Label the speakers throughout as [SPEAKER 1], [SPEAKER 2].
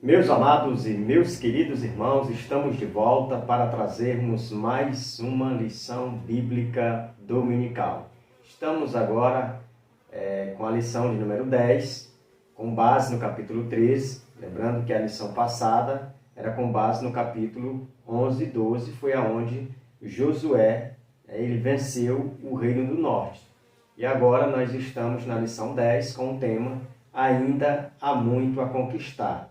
[SPEAKER 1] Meus amados e meus queridos irmãos, estamos de volta para trazermos mais uma lição bíblica dominical. Estamos agora com a lição de número 10, com base no capítulo 13. Lembrando que a lição passada era com base no capítulo 11 e 12, foi aonde Josué ele venceu o Reino do Norte. E agora nós estamos na lição 10 com o tema Ainda há muito a conquistar.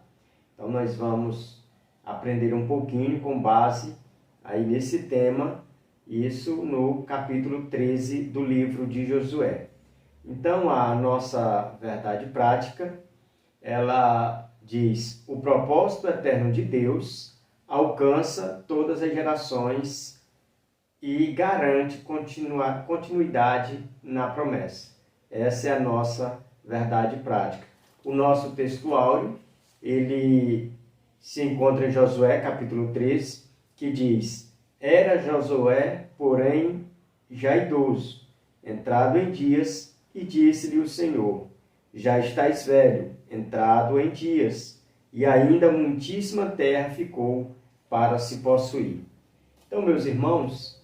[SPEAKER 1] Então nós vamos aprender um pouquinho com base aí nesse tema, isso no capítulo 13 do livro de Josué. Então a nossa verdade prática, ela diz: o propósito eterno de Deus alcança todas as gerações e garante continuidade na promessa. Essa é a nossa verdade prática. O nosso texto áureo, ele se encontra em Josué, capítulo 13, que diz: era Josué, porém, já idoso, entrado em dias, e disse-lhe o Senhor: já estás velho, entrado em dias, e ainda muitíssima terra ficou para se possuir. Então, meus irmãos,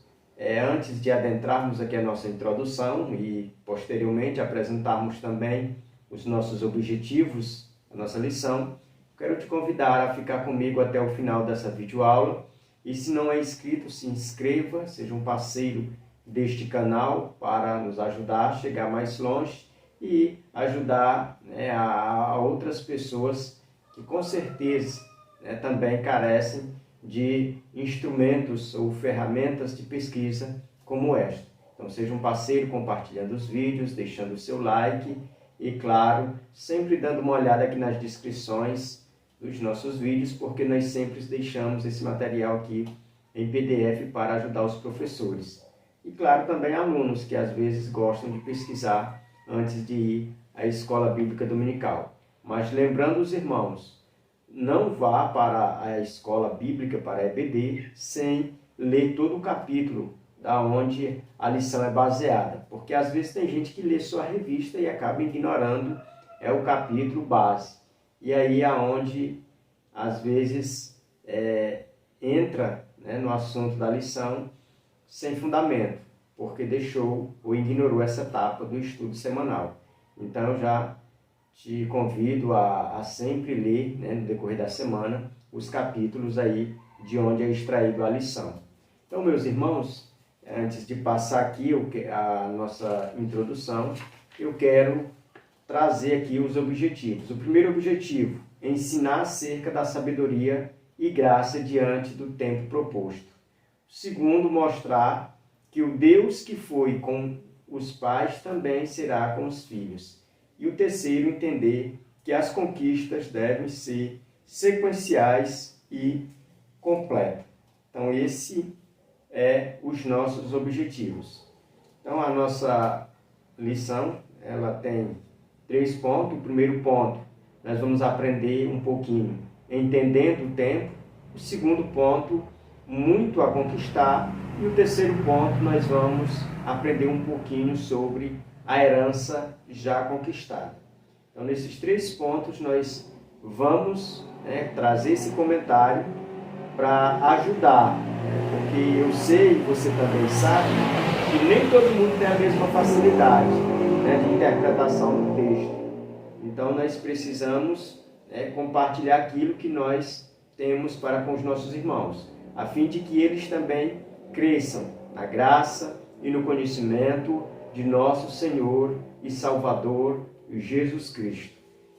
[SPEAKER 1] antes de adentrarmos aqui a nossa introdução e posteriormente apresentarmos também os nossos objetivos, a nossa lição, quero te convidar a ficar comigo até o final dessa videoaula. E se não é inscrito, se inscreva, seja um parceiro deste canal para nos ajudar a chegar mais longe e ajudar a outras pessoas que com certeza também carecem de instrumentos ou ferramentas de pesquisa como esta. Então seja um parceiro compartilhando os vídeos, deixando o seu like e, claro, sempre dando uma olhada aqui nas descrições dos nossos vídeos, porque nós sempre deixamos esse material aqui em PDF para ajudar os professores. E, claro, também alunos que às vezes gostam de pesquisar antes de ir à escola bíblica dominical. Mas lembrando os irmãos, não vá para a escola bíblica, para a EBD, sem ler todo o capítulo da onde a lição é baseada. Porque às vezes tem gente que lê só a revista e acaba ignorando o capítulo base. E aí é onde, às vezes, entra no assunto da lição sem fundamento, porque deixou ou ignorou essa etapa do estudo semanal. Então, eu já te convido a sempre ler, no decorrer da semana, os capítulos aí de onde é extraído a lição. Então, meus irmãos, antes de passar aqui a nossa introdução, eu quero trazer aqui os objetivos. O primeiro objetivo: ensinar acerca da sabedoria e graça diante do tempo proposto. O segundo, mostrar que o Deus que foi com os pais também será com os filhos. E o terceiro, entender que as conquistas devem ser sequenciais e completas. Então, esse os nossos objetivos. Então, a nossa lição, ela tem 3 pontos. O primeiro ponto, nós vamos aprender um pouquinho entendendo o tempo. O segundo ponto, muito a conquistar. E o terceiro ponto, nós vamos aprender um pouquinho sobre a herança já conquistada. Então, nesses 3 pontos, nós vamos trazer esse comentário para ajudar, porque eu sei, você também sabe, que nem todo mundo tem a mesma facilidade de interpretação do texto. Então, nós precisamos compartilhar aquilo que nós temos para com os nossos irmãos, a fim de que eles também cresçam na graça e no conhecimento de nosso Senhor e Salvador Jesus Cristo.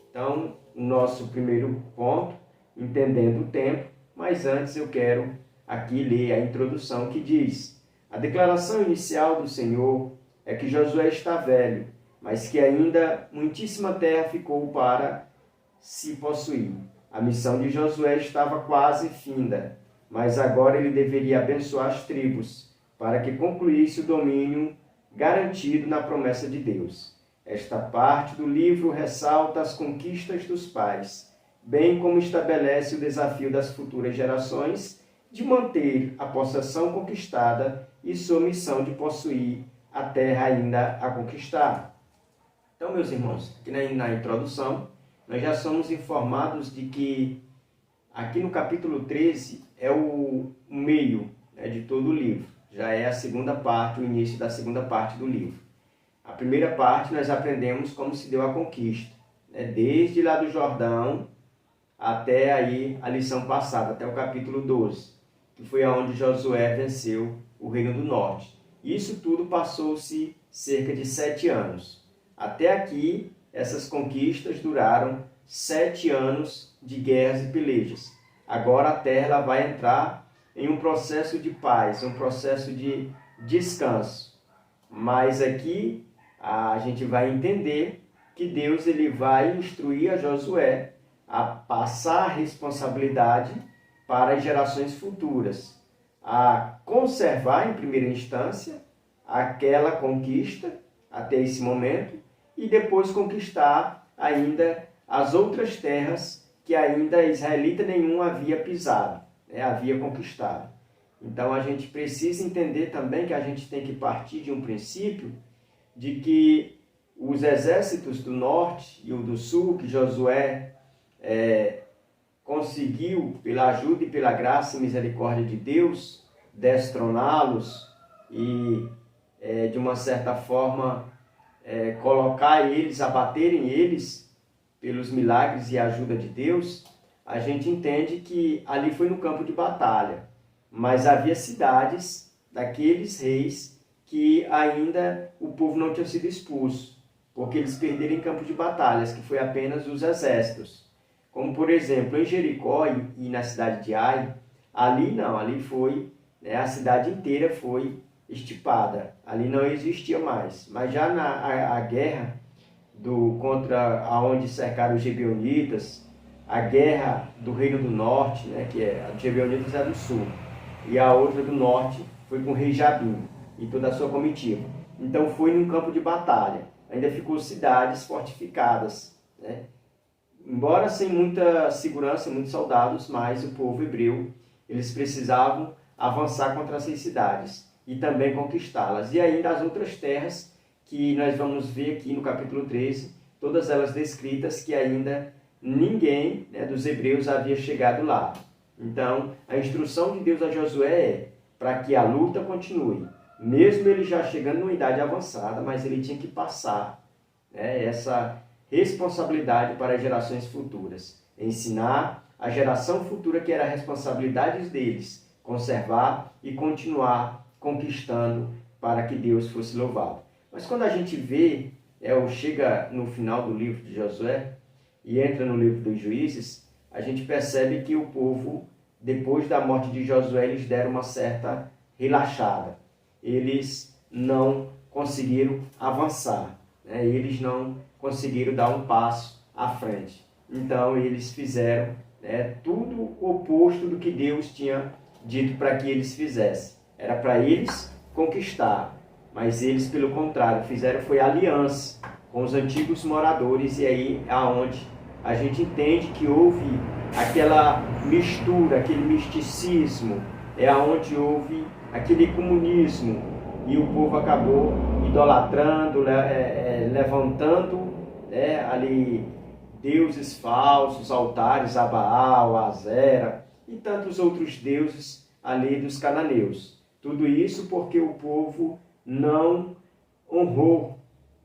[SPEAKER 1] Então, o nosso primeiro ponto, entendendo o tempo, mas antes eu quero aqui ler a introdução que diz: a declaração inicial do Senhor é que Josué está velho, mas que ainda muitíssima terra ficou para se possuir. A missão de Josué estava quase finda, mas agora ele deveria abençoar as tribos, para que concluísse o domínio garantido na promessa de Deus. Esta parte do livro ressalta as conquistas dos pais, bem como estabelece o desafio das futuras gerações de manter a possessão conquistada e sua missão de possuir a terra ainda a conquistar. Então, meus irmãos, aqui na introdução, nós já somos informados de que aqui no capítulo 13 é o meio, né, de todo o livro. Já é a segunda parte, o início da segunda parte do livro. A primeira parte nós aprendemos como se deu a conquista, né, desde lá do Jordão até aí a lição passada, até o capítulo 12, que foi aonde Josué venceu o Reino do Norte. Isso tudo passou-se cerca de 7 anos. Até aqui, essas conquistas duraram 7 anos de guerras e pelejas. Agora a terra ela vai entrar em um processo de paz, um processo de descanso. Mas aqui a gente vai entender que Deus ele vai instruir a Josué a passar a responsabilidade para as gerações futuras, a conservar em primeira instância aquela conquista até esse momento e depois conquistar ainda as outras terras que ainda israelita nenhum havia pisado, né, havia conquistado. Então a gente precisa entender também que a gente tem que partir de um princípio de que os exércitos do norte e o do sul, que Josué conseguiu, pela ajuda e pela graça e misericórdia de Deus, destroná-los e, de uma certa forma, colocar eles, abaterem eles pelos milagres e ajuda de Deus, a gente entende que ali foi no campo de batalha, mas havia cidades daqueles reis que ainda o povo não tinha sido expulso, porque eles perderam em campo de batalhas, que foi apenas os exércitos. Como, por exemplo, em Jericó e na cidade de Ai, ali não, ali foi, né, a cidade inteira foi estipada, ali não existia mais. Mas já a guerra contra aonde cercaram os gibeonitas, a guerra do Reino do Norte, né, que é a gibeonitas é do sul, e a outra do norte foi com o rei Jabim e toda a sua comitiva. Então foi num campo de batalha, ainda ficou cidades fortificadas, né? Embora sem muita segurança, muitos soldados, mas o povo hebreu, eles precisavam avançar contra essas cidades e também conquistá-las. E ainda as outras terras que nós vamos ver aqui no capítulo 13, todas elas descritas que ainda ninguém, né, dos hebreus havia chegado lá. Então, a instrução de Deus a Josué é para que a luta continue. Mesmo ele já chegando numa idade avançada, mas ele tinha que passar, né, essa responsabilidade para as gerações futuras. Ensinar a geração futura que era a responsabilidade deles, conservar e continuar conquistando para que Deus fosse louvado. Mas quando a gente vê, chega no final do livro de Josué e entra no livro dos Juízes, a gente percebe que o povo, depois da morte de Josué, eles deram uma certa relaxada. Eles não conseguiram avançar, né? Eles não conseguiram dar um passo à frente. Então eles fizeram, né, tudo o oposto do que Deus tinha dito para que eles fizessem. Era para eles conquistar, mas eles, pelo contrário, fizeram foi aliança com os antigos moradores, e aí é onde a gente entende que houve aquela mistura, aquele misticismo, é onde houve aquele comunismo, e o povo acabou idolatrando, levantando, ali deuses falsos, altares a Baal, a Azera e tantos outros deuses ali dos cananeus. Tudo isso porque o povo não honrou,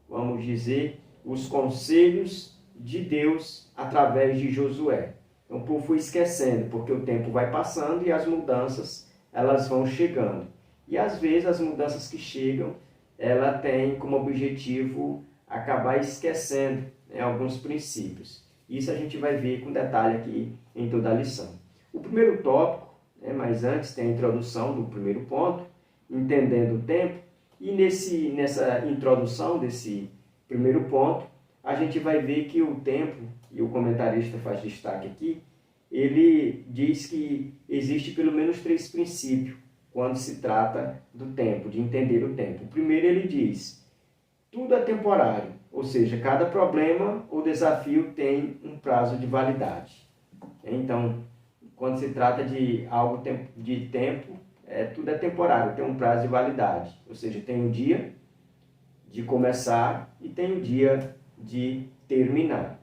[SPEAKER 1] vamos dizer, os conselhos de Deus através de Josué. Então o povo foi esquecendo, porque o tempo vai passando e as mudanças elas vão chegando. E às vezes as mudanças que chegam, ela tem como objetivo acabar esquecendo, né, alguns princípios. Isso a gente vai ver com detalhe aqui em toda a lição. O primeiro tópico, mas antes tem a introdução do primeiro ponto, entendendo o tempo, e nessa introdução desse primeiro ponto, a gente vai ver que o tempo, e o comentarista faz destaque aqui, ele diz que existe pelo menos 3 princípios quando se trata do tempo, de entender o tempo. O primeiro ele diz, tudo é temporário, ou seja, cada problema ou desafio tem um prazo de validade. Então, quando se trata de algo de tempo, tudo é temporário, tem um prazo de validade, ou seja, tem um dia de começar e tem um dia de terminar.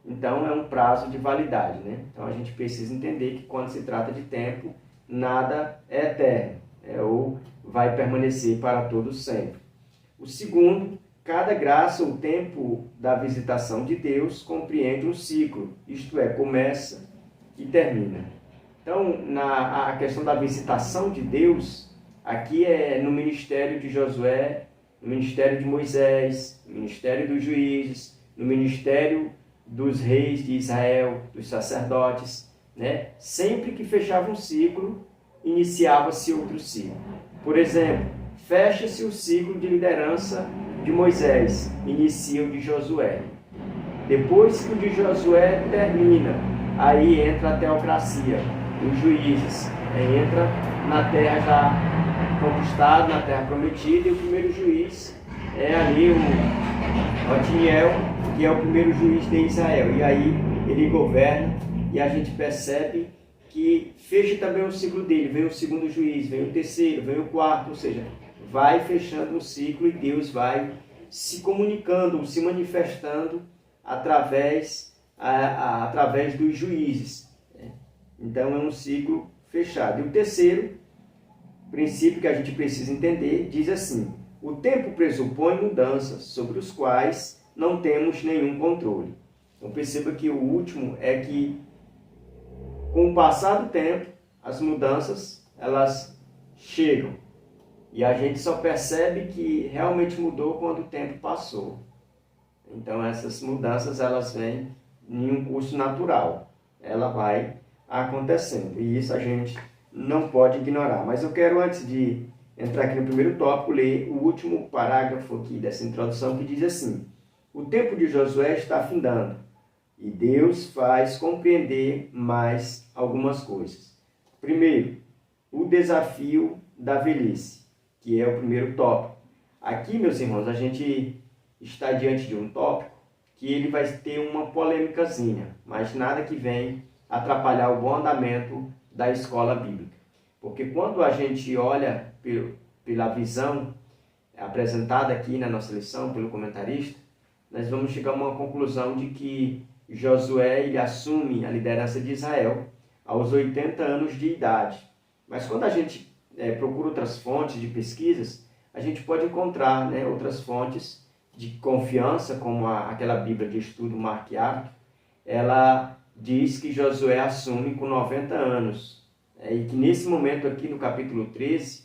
[SPEAKER 1] então é um prazo de validade, né? Então a gente precisa entender que quando se trata de tempo, nada é eterno, ou vai permanecer para todos sempre. O segundo, cada graça ou tempo da visitação de Deus compreende um ciclo, isto é, começa e termina. Então, a questão da visitação de Deus, aqui é no ministério de Josué, no ministério de Moisés, no ministério dos juízes, no ministério dos reis de Israel, dos sacerdotes, né? Sempre que fechava um ciclo, iniciava-se outro ciclo. Por exemplo, fecha-se o ciclo de liderança de Moisés, inicia o de Josué. Depois que o de Josué termina, aí entra a teocracia, os juízes, aí entra na terra já conquistada, na terra prometida, e o primeiro juiz é ali o Otiniel, que é o primeiro juiz de Israel. E aí ele governa e a gente percebe que fecha também o ciclo dele. Vem o segundo juiz, vem o terceiro, vem o quarto, ou seja, vai fechando um ciclo e Deus vai se comunicando, se manifestando através dos juízes. Então é um ciclo fechado. E o terceiro princípio que a gente precisa entender diz assim: o tempo pressupõe mudanças sobre os quais não temos nenhum controle. Então perceba que o último é que, com o passar do tempo, as mudanças elas chegam. E a gente só percebe que realmente mudou quando o tempo passou. Então essas mudanças elas vêm em um curso natural. Ela vai acontecendo. E isso a gente não pode ignorar. Mas eu quero, antes de entrar aqui no primeiro tópico, ler o último parágrafo aqui dessa introdução, que diz assim: o tempo de Josué está findando e Deus faz compreender mais algumas coisas. Primeiro, o desafio da velhice, que é o primeiro tópico. Aqui, meus irmãos, a gente está diante de um tópico que ele vai ter uma polêmicazinha, mas nada que vem atrapalhar o bom andamento da escola bíblica. Porque quando a gente olha pela visão apresentada aqui na nossa lição pelo comentarista, nós vamos chegar a uma conclusão de que Josué ele assume a liderança de Israel aos 80 anos de idade. Mas quando a gente procura outras fontes de pesquisas, a gente pode encontrar, né, outras fontes de confiança, como aquela Bíblia de Estudo MarcArthur. Ela diz que Josué assume com 90 anos. E que nesse momento aqui, no capítulo 13,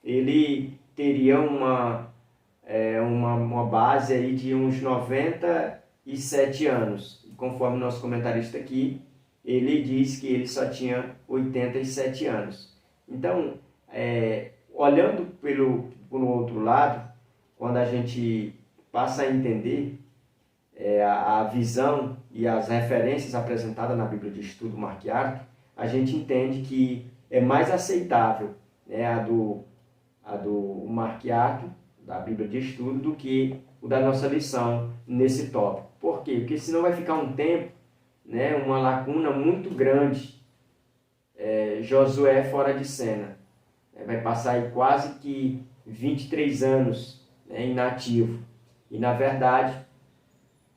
[SPEAKER 1] ele teria uma base aí de uns 97 anos. Conforme nosso comentarista aqui, ele diz que ele só tinha 87 anos. Então, olhando por outro lado, quando a gente passa a entender a visão e as referências apresentadas na Bíblia de Estudo MarcArthur, a gente entende que é mais aceitável, né, a do MarcArthur, da Bíblia de Estudo, do que o da nossa lição nesse tópico. Por quê? Porque senão vai ficar um tempo, né, uma lacuna muito grande. Josué fora de cena. Vai passar aí quase que 23 anos, né, inativo. E, na verdade,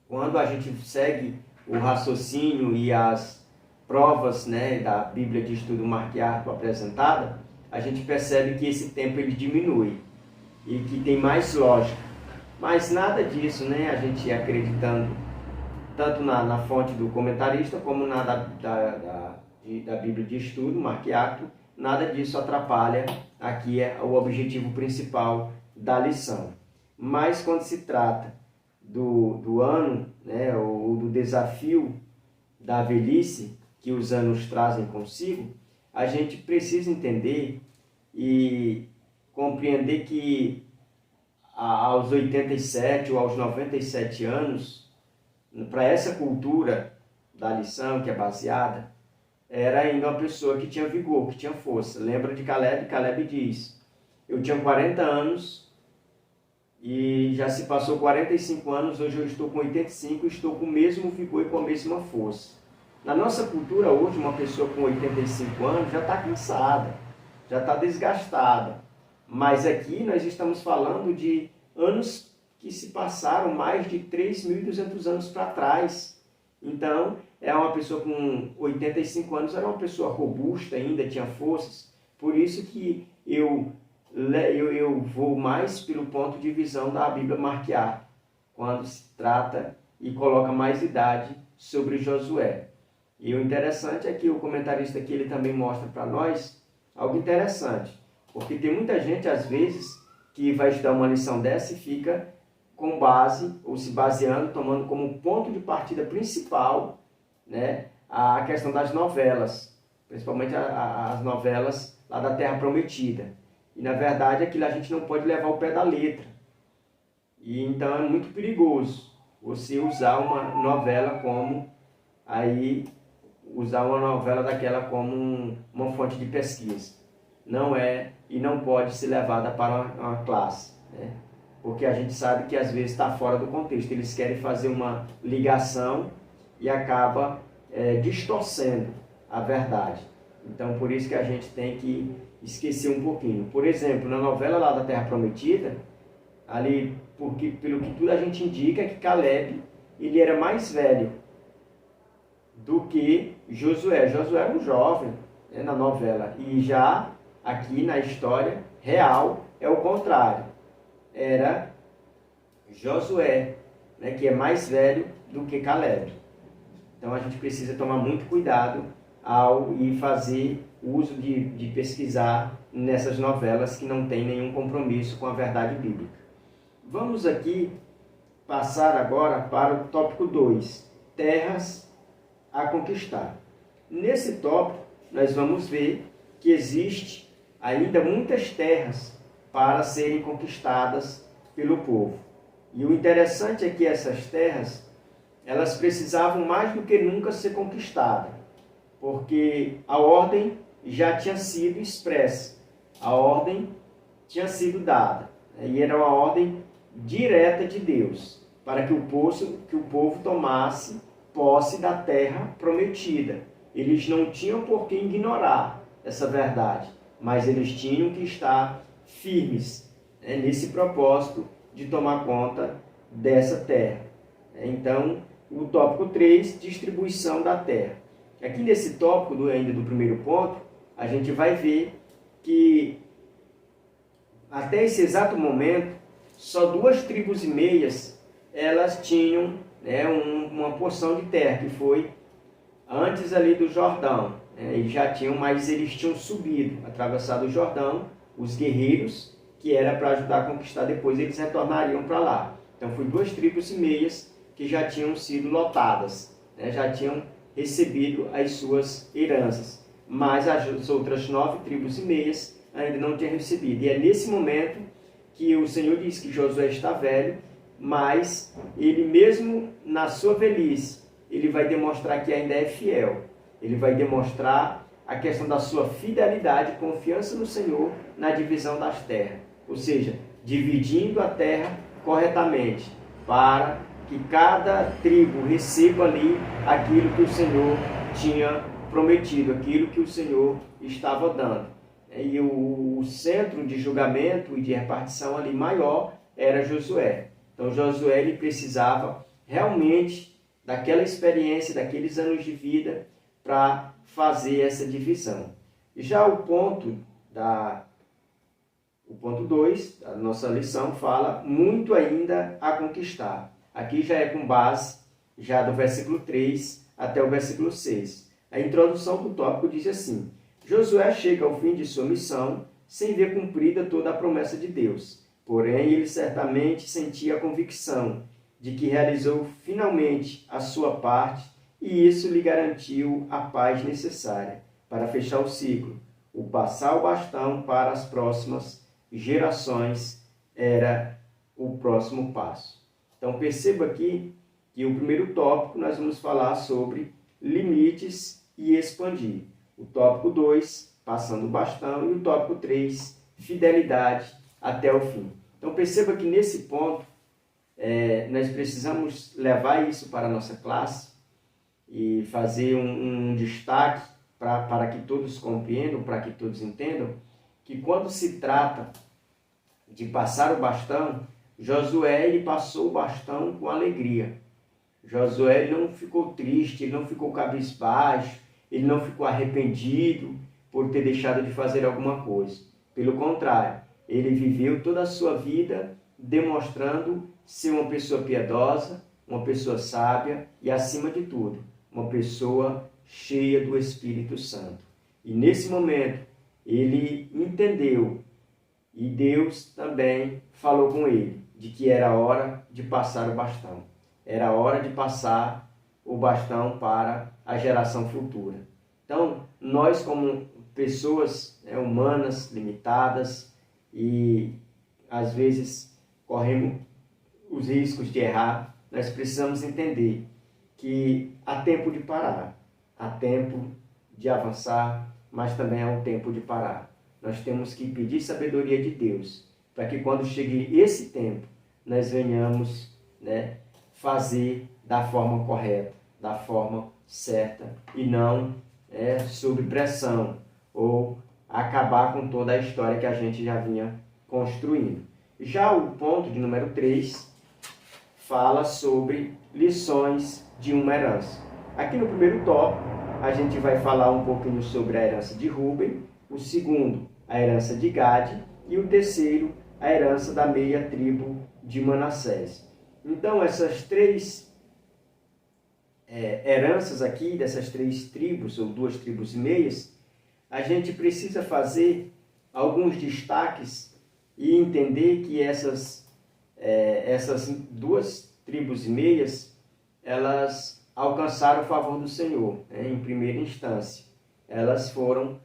[SPEAKER 1] quando a gente segue o raciocínio e as provas, né, da Bíblia de Estudo MarcArthur apresentada, a gente percebe que esse tempo ele diminui e que tem mais lógica. Mas nada disso, né, a gente acreditando tanto na fonte do comentarista como na da Bíblia de Estudo MarcArthur, nada disso atrapalha aqui o objetivo principal da lição. Mas quando se trata do ano, né, ou do desafio da velhice que os anos trazem consigo, a gente precisa entender e compreender que aos 87 ou aos 97 anos, para essa cultura da lição que é baseada, era ainda uma pessoa que tinha vigor, que tinha força. Lembra de Caleb? Caleb diz: eu tinha 40 anos e já se passou 45 anos, hoje eu estou com 85 e estou com o mesmo vigor e com a mesma força. Na nossa cultura hoje, uma pessoa com 85 anos já está cansada, já está desgastada. Mas aqui nós estamos falando de anos que se passaram mais de 3.200 anos para trás. Então, é uma pessoa com 85 anos, era uma pessoa robusta ainda, tinha forças. Por isso que eu vou mais pelo ponto de visão da Bíblia marquear, quando se trata e coloca mais idade sobre Josué. E o interessante é que o comentarista aqui ele também mostra para nós algo interessante, porque tem muita gente, às vezes, que vai estudar uma lição dessa e fica com base, ou se baseando, tomando como ponto de partida principal, né, a questão das novelas, principalmente as novelas lá da Terra Prometida. E, na verdade, aquilo a gente não pode levar ao pé da letra. E, então, é muito perigoso você usar uma novela como, usar uma novela daquela como uma fonte de pesquisa. Não é e não pode ser levada para uma classe, né? Porque a gente sabe que às vezes está fora do contexto. Eles querem fazer uma ligação e acaba distorcendo a verdade. Então, por isso que a gente tem que esquecer um pouquinho. Por exemplo, na novela lá da Terra Prometida, ali, pelo que tudo a gente indica, que Caleb ele era mais velho do que Josué. Josué era um jovem, né, na novela. E já aqui na história real é o contrário. Era Josué, né, que é mais velho do que Caleb. Então a gente precisa tomar muito cuidado ao ir fazer uso de pesquisar nessas novelas que não tem nenhum compromisso com a verdade bíblica. Vamos aqui passar agora para o tópico 2, terras a conquistar. Nesse tópico, nós vamos ver que existe ainda muitas terras para serem conquistadas pelo povo. E o interessante é que essas terras, elas precisavam mais do que nunca ser conquistadas, porque a ordem já tinha sido expressa, a ordem tinha sido dada, e era uma ordem direta de Deus, para que o povo tomasse posse da terra prometida. Eles não tinham por que ignorar essa verdade, mas eles tinham que estar firmes, né, nesse propósito de tomar conta dessa terra. Então, o tópico 3, distribuição da terra. Aqui nesse tópico, ainda do primeiro ponto, a gente vai ver que até esse exato momento, só 2 tribos e meias elas tinham, né, uma porção de terra, que foi antes ali do Jordão. Eles já tinham, mas eles tinham subido, atravessado o Jordão, os guerreiros, que era para ajudar a conquistar, depois eles retornariam para lá. Então, foi 2 tribos e meias que já tinham sido lotadas, né, já tinham recebido as suas heranças, mas as outras 9 tribos e meias ainda não tinham recebido. E é nesse momento que o Senhor diz que Josué está velho, mas ele mesmo na sua velhice, ele vai demonstrar que ainda é fiel. Ele vai demonstrar a questão da sua fidelidade, confiança no Senhor na divisão das terras. Ou seja, dividindo a terra corretamente, para que cada tribo receba ali aquilo que o Senhor tinha prometido, aquilo que o Senhor estava dando. E o centro de julgamento e de repartição ali maior era Josué. Então Josué ele precisava realmente daquela experiência, daqueles anos de vida para fazer essa divisão. Já o ponto 2 da nossa lição fala muito ainda a conquistar. Aqui já é com base já do versículo 3 até o versículo 6. A introdução do tópico diz assim: Josué chega ao fim de sua missão sem ver cumprida toda a promessa de Deus. Porém, ele certamente sentia a convicção de que realizou finalmente a sua parte, e isso lhe garantiu a paz necessária para fechar o ciclo. O passar o bastão para as próximas gerações era o próximo passo. Então, perceba aqui que o primeiro tópico nós vamos falar sobre limites e expandir. O tópico 2, passando o bastão, e o tópico 3, fidelidade até o fim. Então, perceba que nesse ponto, nós precisamos levar isso para a nossa classe e fazer um destaque para que todos compreendam, para que todos entendam, que quando se trata de passar o bastão, Josué ele passou o bastão com alegria. Josué não ficou triste, ele não ficou cabisbaixo, ele não ficou arrependido por ter deixado de fazer alguma coisa. Pelo contrário, ele viveu toda a sua vida demonstrando ser uma pessoa piedosa, uma pessoa sábia e, acima de tudo, uma pessoa cheia do Espírito Santo. E nesse momento, ele entendeu, e Deus também falou com ele, de que era hora de passar o bastão. Era hora de passar o bastão para a geração futura. Então, nós como pessoas humanas, limitadas, e às vezes corremos os riscos de errar, nós precisamos entender que há tempo de parar, há tempo de avançar, mas também há um tempo de parar. Nós temos que pedir sabedoria de Deus, para que quando chegue esse tempo, nós venhamos fazer da forma correta, da forma certa, e não sob pressão, ou acabar com toda a história que a gente já vinha construindo. Já o ponto de número 3 fala sobre lições de uma herança. Aqui no primeiro tópico, a gente vai falar um pouquinho sobre a herança de Rúben, o segundo, a herança de Gade, e o terceiro, a herança da meia tribo de Manassés. Então, essas três heranças aqui, dessas 3 tribos, ou 2 tribos e meias, a gente precisa fazer alguns destaques e entender que essas 2 tribos e meias, elas alcançaram o favor do Senhor, em primeira instância. Elas foram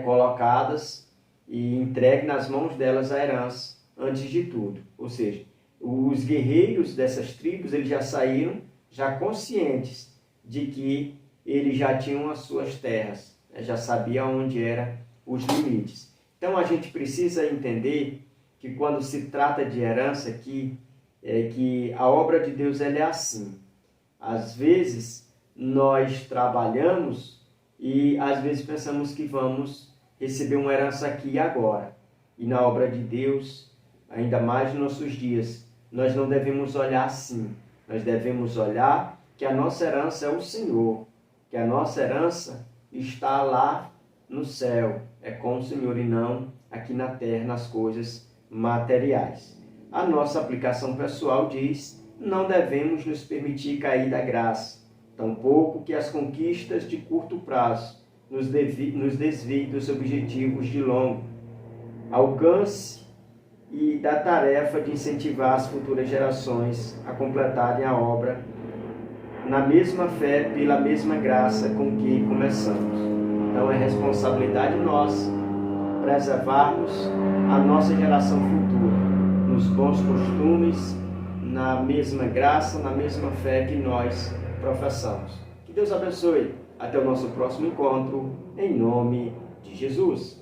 [SPEAKER 1] colocadas e entregue nas mãos delas a herança, antes de tudo. Ou seja, os guerreiros dessas tribos, eles já saíram já conscientes de que eles já tinham as suas terras, já sabiam onde eram os limites. Então a gente precisa entender que quando se trata de herança aqui, que a obra de Deus ela é assim. Às vezes nós trabalhamos e às vezes pensamos que vamos receber uma herança aqui e agora. E na obra de Deus, ainda mais nos nossos dias, nós não devemos olhar assim. Nós devemos olhar que a nossa herança é o Senhor, que a nossa herança está lá no céu, é com o Senhor e não aqui na terra, nas coisas materiais. A nossa aplicação pessoal diz: não devemos nos permitir cair da graça, tampouco que as conquistas de curto prazo nos desviem dos objetivos de longo alcance e da tarefa de incentivar as futuras gerações a completarem a obra na mesma fé, pela mesma graça com que começamos. Então é responsabilidade nossa preservarmos a nossa geração futura nos bons costumes, na mesma graça, na mesma fé que nós professamos. Que Deus abençoe. Até o nosso próximo encontro, em nome de Jesus.